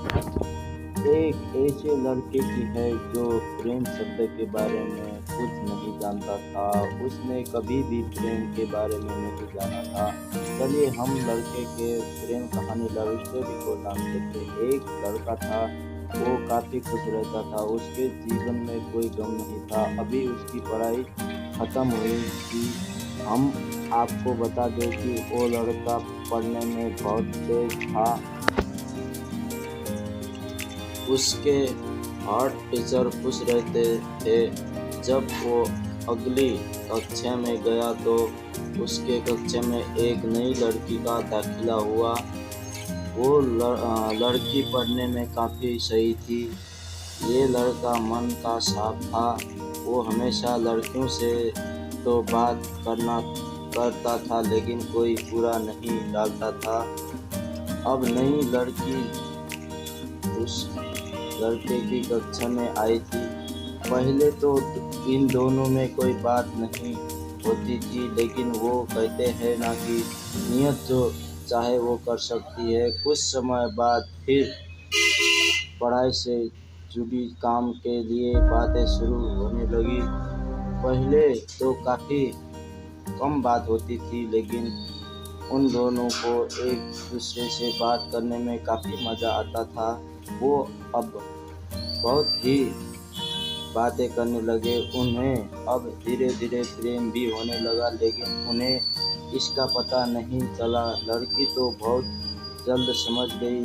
एक ऐसे लड़के की है जो प्रेम शब्द के बारे में कुछ नहीं जानता था। उसने कभी भी प्रेम के बारे में नहीं जाना था। चलिए हम लड़के के प्रेम कहानी लव स्टोरी को जानते थे। एक लड़का था, वो काफी खुश रहता था। उसके जीवन में कोई गम नहीं था। अभी उसकी पढ़ाई खत्म हुई थी। हम आपको बता दें कि वो लड़का पढ़ने में बहुत तेज था। उसके आर्ट टीचर खुश रहते थे। जब वो अगली कक्षा में गया तो उसके कक्षा में एक नई लड़की का दाखिला हुआ। वो लड़की पढ़ने में काफ़ी सही थी। ये लड़का मन का साफ था। वो हमेशा लड़कियों से तो बात करता था, लेकिन कोई बुरा नहीं डालता था। अब नई लड़की उस लड़के की कक्षा में आई थी। पहले तो इन दोनों में कोई बात नहीं होती थी, लेकिन वो कहते हैं ना कि नियत जो चाहे वो कर सकती है। कुछ समय बाद फिर पढ़ाई से जुड़ी काम के लिए बातें शुरू होने लगी। पहले तो काफ़ी कम बात होती थी, लेकिन उन दोनों को एक दूसरे से बात करने में काफ़ी मज़ा आता था। वो अब बहुत ही बातें करने लगे। उन्हें अब धीरे धीरे प्रेम भी होने लगा, लेकिन उन्हें इसका पता नहीं चला। लड़की तो बहुत जल्द समझ गई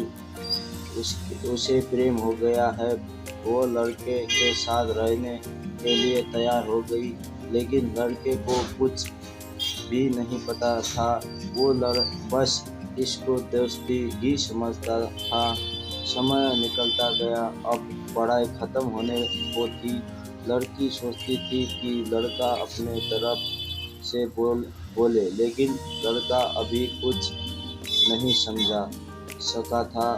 उसे प्रेम हो गया है। वो लड़के के साथ रहने के लिए तैयार हो गई, लेकिन लड़के को कुछ भी नहीं पता था। वो बस इसको दोस्ती ही समझता था। समय निकलता गया। अब पढ़ाई खत्म होने को थी। लड़की सोचती थी कि लड़का अपने तरफ से बोले, लेकिन लड़का अभी कुछ नहीं समझा सका था।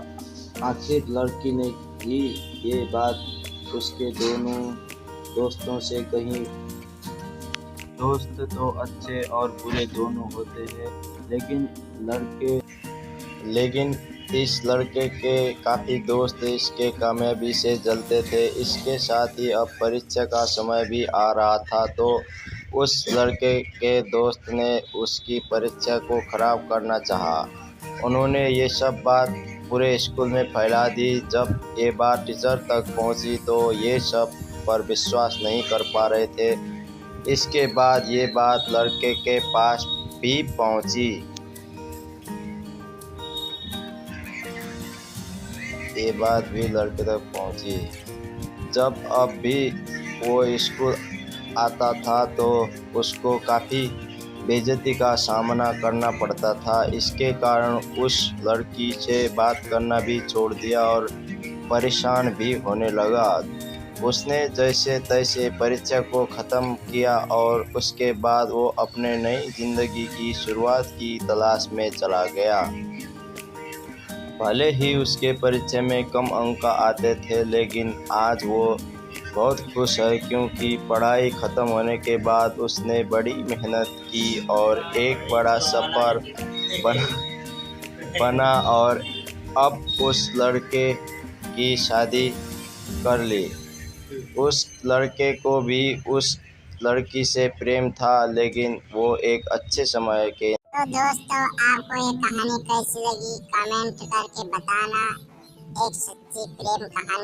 आखिर लड़की ने ही ये बात उसके दोनों दोस्तों से कही। दोस्त तो अच्छे और बुरे दोनों होते हैं, लेकिन इस लड़के के काफ़ी दोस्त इसके कामयाबी से जलते थे। इसके साथ ही अब परीक्षा का समय भी आ रहा था, तो उस लड़के के दोस्त ने उसकी परीक्षा को ख़राब करना चाहा। उन्होंने ये सब बात पूरे स्कूल में फैला दी। जब ये बात टीचर तक पहुंची तो ये सब पर विश्वास नहीं कर पा रहे थे। इसके बाद ये बात लड़के के पास भी पहुंची। ये बात भी लड़के तक पहुंची। जब अब भी वो स्कूल आता था तो उसको काफ़ी बेइज्जती का सामना करना पड़ता था। इसके कारण उस लड़की से बात करना भी छोड़ दिया और परेशान भी होने लगा। उसने जैसे तैसे परीक्षा को ख़त्म किया और उसके बाद वो अपने नई ज़िंदगी की शुरुआत की तलाश में चला गया। भले ही उसके परीक्षा में कम अंक आते थे, लेकिन आज वो बहुत खुश है, क्योंकि पढ़ाई ख़त्म होने के बाद उसने बड़ी मेहनत की और एक बड़ा सफ़र बना और अब उस लड़के की शादी कर ली। उस लड़के को भी उस लड़की से प्रेम था, लेकिन वो एक अच्छे समय के तो दोस्तों, आपको ये कहानी कैसी लगी कमेंट करके बताना। एक सच्ची प्रेम कहानी